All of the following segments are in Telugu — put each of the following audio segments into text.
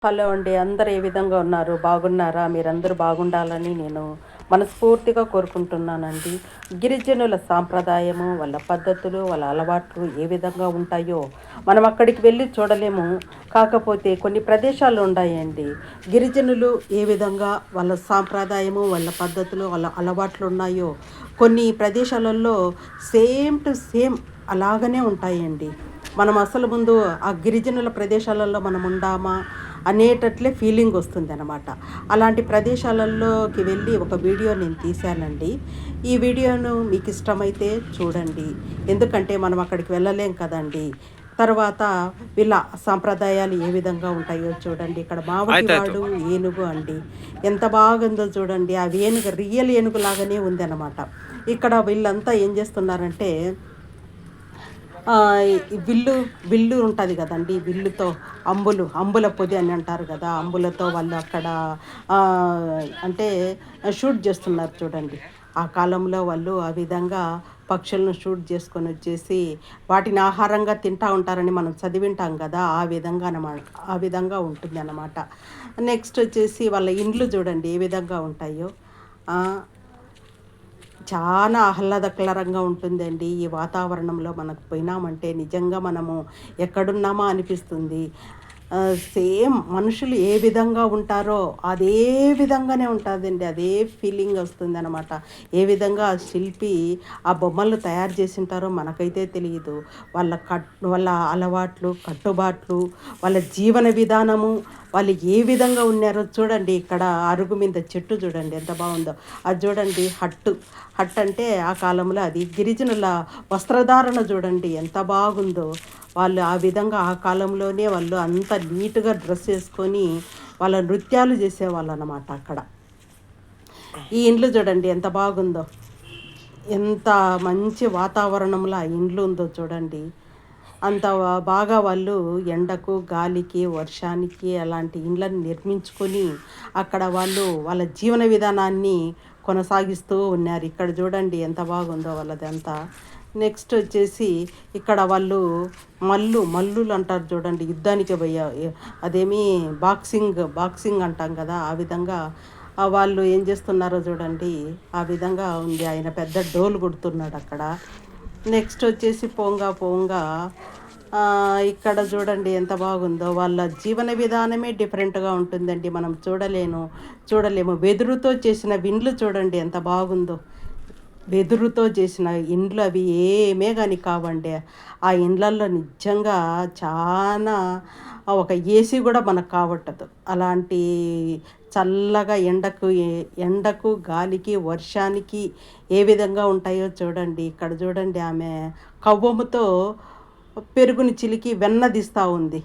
హలో అండి. అందరూ ఏ విధంగా ఉన్నారు? బాగున్నారా? మీరందరూ బాగుండాలని నేను మనస్ఫూర్తిగా కోరుకుంటున్నానండి. గిరిజనుల సాంప్రదాయము, వాళ్ళ పద్ధతులు, వాళ్ళ అలవాట్లు ఏ విధంగా ఉంటాయో మనం అక్కడికి వెళ్ళి చూడలేము. కాకపోతే కొన్ని ప్రదేశాలు ఉన్నాయండి. గిరిజనులు ఏ విధంగా వాళ్ళ సాంప్రదాయము, వాళ్ళ పద్ధతులు, వాళ్ళ అలవాట్లు ఉన్నాయో కొన్ని ప్రదేశాలలో సేమ్ టు సేమ్ అలాగనే ఉంటాయండి. మనం అసలు ముందు ఆ గిరిజనుల ప్రదేశాలలో మనం ఉండామా అనేటట్లే ఫీలింగ్ వస్తుందనమాట. అలాంటి ప్రదేశాలలోకి వెళ్ళి ఒక వీడియో నేను తీశానండి. ఈ వీడియోను మీకు ఇష్టమైతే చూడండి. ఎందుకంటే మనం అక్కడికి వెళ్ళలేం కదండీ. తర్వాత వీళ్ళ సాంప్రదాయాలు ఏ విధంగా ఉంటాయో చూడండి. ఇక్కడ ಆಯ್ತಾಯ್ತು. మావటివాడు ఏనుగు అండి. ఎంత బాగుందో చూడండి. ఆ ఏనుగు రియల్ ఏనుగులాగానే ఉందనమాట. ఇక్కడ వీళ్ళంతా ఏం చేస్తున్నారంటే ఈ విల్లు ఉంటది గదండీ! విల్లుతో అంబుల పొది అని అంటారు గదా! అంబులతో వాళ్ళు అక్కడ అంటే షూట్ జేస్తున్నారు చూడండి. ఆ కాలంలో వాళ్ళు ఆ విధంగా పక్షులను షూట్ జేసుకొనొచ్చేసి వాటిని ఆహారంగా తింటా ఉంటారని మనం చదివింటాం గదా! ఆ విధంగా ఉంటుందన్నమాట. నెక్స్ట్ వచ్చేసి వాళ్ళ ఇండ్లు జూడండి ఏ విధంగా ఉంటాయో. ఆహ్, చాలా ఆహ్లాదకరంగా ఉంటుందండి. ఈ వాతావరణంలో మనకు పోయినామంటే నిజంగా మనము ఎక్కడున్నామా అనిపిస్తుంది. సేమ్ మనుషులు ఏ విధంగా ఉంటారో అదే విధంగానే ఉంటాదండి. అదే ఫీలింగ్ వస్తుందనమాట. ఏ విధంగా ఆ శిల్పి ఆ బొమ్మలు తయారు చేసుంటారో మనకైతే తెలీదు. వాళ్ళ అలవాట్లు, కట్టుబాట్లు, వాళ్ళ జీవన విధానము, వాళ్ళు ఏ విధంగా ఉన్నారో చూడండి. ఇక్కడ అరుగు మీద చెట్టు చూడండి ఎంత బావుందో. అది చూడండి హట్ అంటే ఆ కాలంలో అది గిరిజనుల వస్త్రధారణ చూడండి ఎంత బాగుందో. వాళ్ళు ఆ విధంగా ఆ కాలంలోనే వాళ్ళు అంత నీట్‌గా డ్రెస్ ఏసుకొని వాళ్ళ నృత్యాలు చేసేవాళ్ళనమాట అక్కడ. ఈ ఇండ్లు చూడండి ఎంత బాగుందో. ఎంత మంచి వాతావరణంలో ఆ ఇండ్లు ఉందో చూడండి. అంత బాగా వాళ్ళు ఎండకు, గాలికి, వర్షానికి అలాంటి ఇండ్లను నిర్మించుకొని అక్కడ వాళ్ళు వాళ్ళ జీవన విధానాన్ని కొనసాగిస్తూ ఉన్నారు. ఇక్కడ చూడండి ఎంత బాగుందో వాళ్ళదంతా. నెక్స్ట్ వచ్చేసి ఇక్కడ వాళ్ళు మల్లులు అంటారు చూడండి యుద్ధానికి అదేమి బాక్సింగ్ అంటాం కదా! ఆ విధంగా వాళ్ళు ఏం చేస్తున్నారో చూడండి. ఆ విధంగా ఉంది. ఆయన పెద్ద డోలు కొడుతున్నాడక్కడ. నెక్స్ట్ వచ్చేసి పోంగా ఇక్కడ చూడండి ఎంత బాగుందో. వాళ్ళ జీవన విధానమే డిఫరెంట్‌గా ఉంటుందండి. మనం చూడలేము. వెదురుతో చేసిన విండ్లు చూడండి ఎంత బాగుందో. వెదురుతో చేసిన ఇండ్లు అవి ఏమే గాని కావండి. ఆ ఇండ్లల్లో నిజంగా చానా ఒక ఏసీ గూడా మనకు కాబట్టదు. అలాంటి చల్లగా ఎండకు, గాలికి, వర్షానికి ఏ విధంగా ఉంటాయో చూడండి. ఇక్కడ చూడండి ఆమె కవ్వముతో పెరుగుని చిలికి వెన్న చేస్తా ఉంది.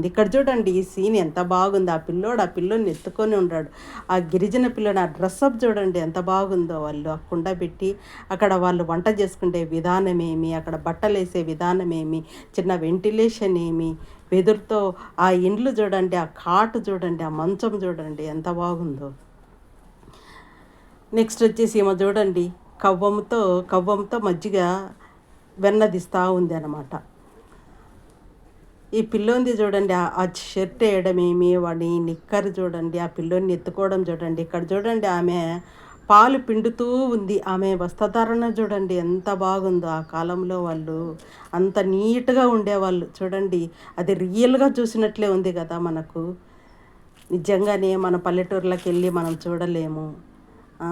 ఇక్కడ చూడండి ఈ సీన్ ఎంత బాగుందో. ఆ పిల్లోడిని ఎత్తుకొని ఉన్నాడు. ఆ గిరిజన పిల్లోడు ఆ డ్రెస్సప్ చూడండి ఎంత బాగుందో. వాళ్ళు ఆ కుండ పెట్టి అక్కడ వాళ్ళు వంట చేసుకునే విధానమేమి, అక్కడ బట్టలేసే విధానమేమి, చిన్న వెంటిలేషన్ ఏమి, వెదురుతో ఆ ఇండ్లు చూడండి, ఆ కాటు చూడండి, ఆ మంచం చూడండి ఎంత బాగుందో. నెక్స్ట్ వచ్చేసి ఏమో చూడండి కవ్వంతో మజ్జిగ వెన్నదిస్తా ఉంది అనమాట. ఈ పిల్లోనిది చూడండి. ఆ షర్ట్ ఎయడమేమి, వాడి నిక్కర్ చూడండి, ఆ పిల్లోడిని ఎత్తుకోవడం చూడండి. ఇక్కడ చూడండి ఆమె పాలు పిండుతూ ఉంది. ఆమె వస్త్రధారణ చూడండి ఎంత బాగుందో. ఆ కాలంలో వాళ్ళు అంత నీట్‌గా ఉండేవాళ్ళు. చూడండి అది రియల్‌గా చూసినట్లే ఉంది కదా మనకు. నిజంగానే మన పల్లెటూర్లకెళ్ళి మనం చూడలేము. ఆ!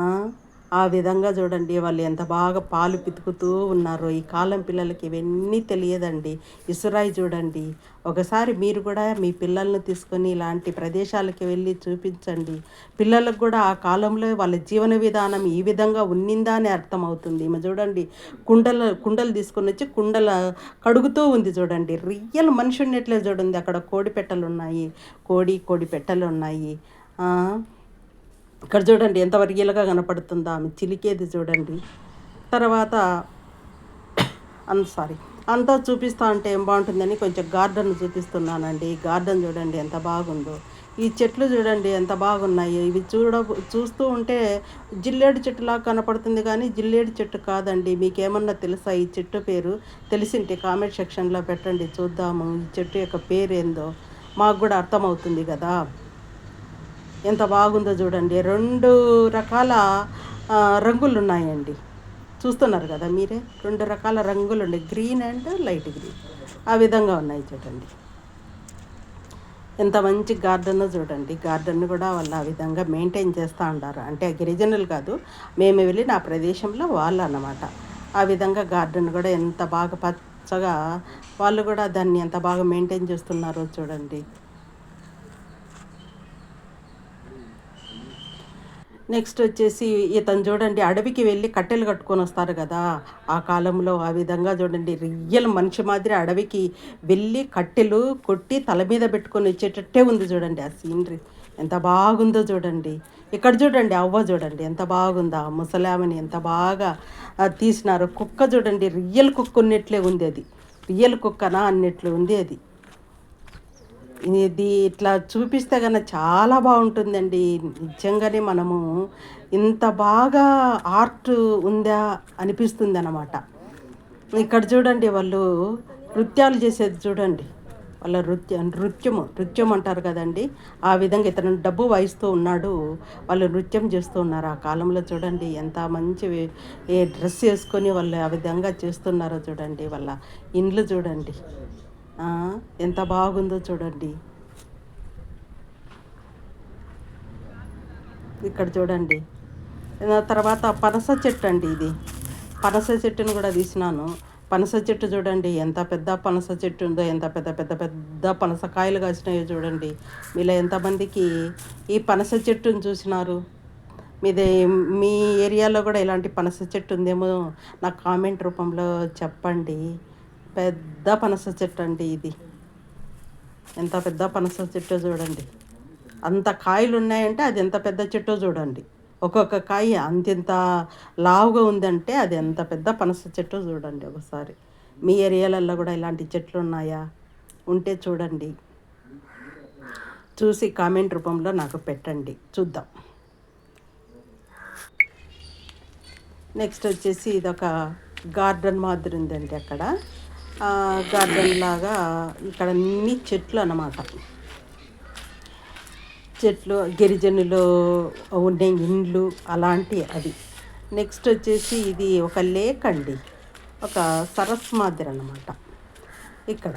ఆ విధంగా చూడండి వాళ్ళు ఎంత బాగా పాలు పితుకుతూ ఉన్నారో. ఈ కాలం పిల్లలకి ఇవన్నీ తెలియదండి. ఇసురాయి చూడండి. ఒకసారి మీరు కూడా మీ పిల్లల్ని తీసుకొని ఇలాంటి ప్రదేశాలకి వెళ్ళి చూపించండి. పిల్లలకు కూడా ఆ కాలంలో వాళ్ళ జీవన విధానం ఈ విధంగా ఉన్నిందా అని అర్థమవుతుంది. ఈమె చూడండి కుండలు తీసుకొనొచ్చి కడుగుతూ ఉంది చూడండి. రియల్ మనిషి ఉన్నట్లే చూడండి. అక్కడ కోడి పెట్టెలున్నాయి. ఆ! ఇక్కడ చూడండి ఎంత రియల్‌గా కనపడుతుందో ఆమె చిలికేది చూడండి. తర్వాత సారీ. అంతా చూపిస్తా ఉంటే ఏం బావుంటుందని కొంచెం గార్డెన్ చూపిస్తున్నానండి. గార్డెన్ చూడండి ఎంత బాగుందో. ఈ చెట్లు చూడండి ఎంత బాగున్నాయో. ఇవి చూస్తూ ఉంటే జిల్లేడు చెట్టులాగా కనపడుతుంది కానీ జిల్లేడు చెట్టు కాదండి. మీకేమన్నా తెలుసా ఈ చెట్టు పేరు? తెలిసింటే కామెంట్ సెక్షన్‌లో పెట్టండి చూద్దాము. ఈ చెట్టు యొక్క పేరేందో. మాకు కూడా అర్థమవుతుంది కదా. ఎంత బాగుందో చూడండి. 2 రకాల రంగులు ఉన్నాయండి. చూస్తున్నారు కదా మీరే, 2 రకాల రంగులు ఉన్నాయి, గ్రీన్ అండ్ లైట్ గ్రీన్. ఆ విధంగా ఉన్నాయి చూడండి. ఎంత మంచి గార్డెన్ చూడండి. గార్డెన్ కూడా వాళ్ళు ఆ విధంగా మెయింటైన్ చేస్తూ ఉంటారు. అంటే గిరిజనులు కాదు, మేము వెళ్ళిన ఆ ప్రదేశంలో వాళ్ళు అన్నమాట. ఆ విధంగా గార్డెన్ కూడా ఎంత బాగా పచ్చగా, వాళ్ళు కూడా దాన్ని ఎంత బాగా మెయింటైన్ చేస్తున్నారో చూడండి. నెక్స్ట్ వచ్చేసి ఇతను చూడండి, అడవికి వెళ్ళి కట్టెలు కట్టుకొని వస్తారు కదా ఆ కాలంలో. ఆ విధంగా చూడండి, రియల్ మనిషి మాదిరి అడవికి వెళ్ళి కట్టెలు కొట్టి తల మీద పెట్టుకొని వచ్చేటట్టే ఉంది చూడండి ఆ సీనరీ. ఎంత బాగుందో చూడండి. ఇక్కడ చూడండి అవ్వ చూడండి ఎంత బాగుందో, ఆ ముసలామని ఎంత బాగా తీసినారు. కుక్క చూడండి, రియల్ కుక్క ఉన్నట్లే ఉంది అది. రియల్ కుక్కనా అన్నట్లు ఉంది అది. ఇది ఇట్లా చూపిస్తే కన్నా చాలా బాగుంటుందండి. నిజంగానే మనము ఇంత బాగా ఆర్ట్ ఉందా అనిపిస్తుంది అన్నమాట. ఇక్కడ చూడండి వాళ్ళు నృత్యాలు చేసేది చూడండి. వాళ్ళ నృత్యం అంటారు కదండి. ఆ విధంగా ఇతను డబ్బు వాయిస్తూ ఉన్నాడు, వాళ్ళు నృత్యం చేస్తూ ఉన్నారు. ఆ కాలంలో చూడండి ఎంత మంచి డ్రెస్ వేసుకొని వాళ్ళు ఆ విధంగా చేస్తున్నారో చూడండి. వాళ్ళ ఇండ్లు చూడండి ఎంత బాగుందో చూడండి. ఇక్కడ చూడండి. తర్వాత పనస చెట్టు అండి ఇది. పనస చెట్టును కూడా తీసినాను. పనస చెట్టు చూడండి ఎంత పెద్ద పనస చెట్టు ఉందో, ఎంత పెద్ద పెద్ద పెద్ద పనసకాయలు కాసినాయో చూడండి. మీలో ఎంతమందికి ఈ పనస చెట్టును చూసినారు? మీదే మీ ఏరియాలో కూడా ఇలాంటి పనస చెట్టు ఉందేమో నాకు కామెంట్ రూపంలో చెప్పండి. పెద్ద పనస చెట్టు అండి ఇది. ఎంత పెద్ద పనస చెట్టు చూడండి. అంత కాయలు ఉన్నాయంటే అది ఎంత పెద్ద చెట్టో చూడండి. ఒక్కొక్క కాయ అంతింత లావుగా ఉందంటే అది ఎంత పెద్ద పనస చెట్టో చూడండి ఒకసారి. మీ ఏరియాలలో కూడా ఇలాంటి చెట్లు ఉన్నాయా? ఉంటే చూడండి, చూసి కామెంట్ రూపంలో నాకు పెట్టండి, చూద్దాం. నెక్స్ట్ వచ్చేసి ఇదొక గార్డెన్ మాదిరి ఉందండి. అక్కడ గార్డెన్ లాగా ఇక్కడ అన్ని చెట్లు అన్నమాట. చెట్లు, గిరిజనులు ఉండే ఇండ్లు అలాంటి అది. నెక్స్ట్ వచ్చేసి ఇది ఒక లేక్ అండి, ఒక సరస్సు మాదిరి అన్నమాట. ఇక్కడ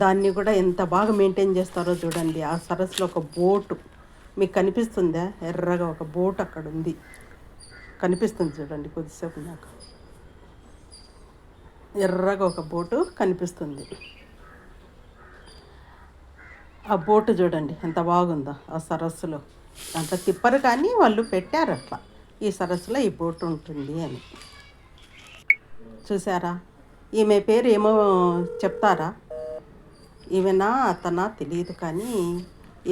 దాన్ని కూడా ఎంత బాగా మెయింటైన్ చేస్తారో చూడండి. ఆ సరస్సులో ఒక బోటు మీకు కనిపిస్తుందా? ఎర్రగా ఒక బోట్ అక్కడ ఉంది, కనిపిస్తుంది చూడండి. కొద్దిసేపు నాకు ఎర్రగా ఒక బోటు కనిపిస్తుంది. ఆ బోటు చూడండి ఎంత బాగుందో ఆ సరస్సులో. అంత తిప్పరు కానీ వాళ్ళు పెట్టారు అట్లా, ఈ సరస్సులో ఈ బోటు ఉంటుంది అని. చూసారా? ఈమె పేరు ఏమో చెప్తారా? ఈమెనా అతనా తెలియదు, కానీ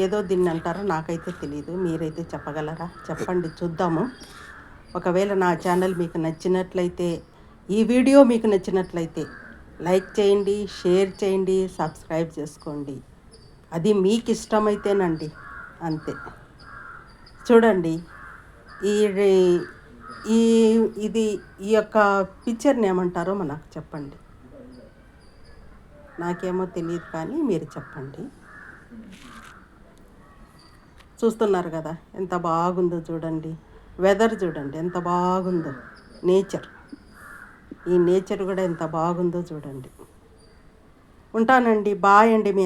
ఏదో దీన్ని అంటారో నాకైతే తెలియదు. మీరైతే చెప్పగలరా? చెప్పండి చూద్దాము. ఒకవేళ నా ఛానల్ మీకు నచ్చినట్లయితే, ఈ వీడియో మీకు నచ్చినట్లయితే లైక్ చేయండి, షేర్ చేయండి, సబ్స్క్రైబ్ చేసుకోండి. అది మీకు ఇష్టమైతేనండి, అంతే. చూడండి ఈ ఈ ఇది ఈ యొక్క పిక్చర్ని ఏమంటారో మనకు చెప్పండి. నాకేమో తెలియదు కానీ మీరు చెప్పండి. చూస్తున్నారు కదా ఎంత బాగుందో చూడండి. వెదర్ చూడండి ఎంత బాగుందో. నేచర్, ఈ నేచర్ కూడా ఎంత బాగుందో చూడండి. ఉంటానండి, బాయ్ అండి. మీ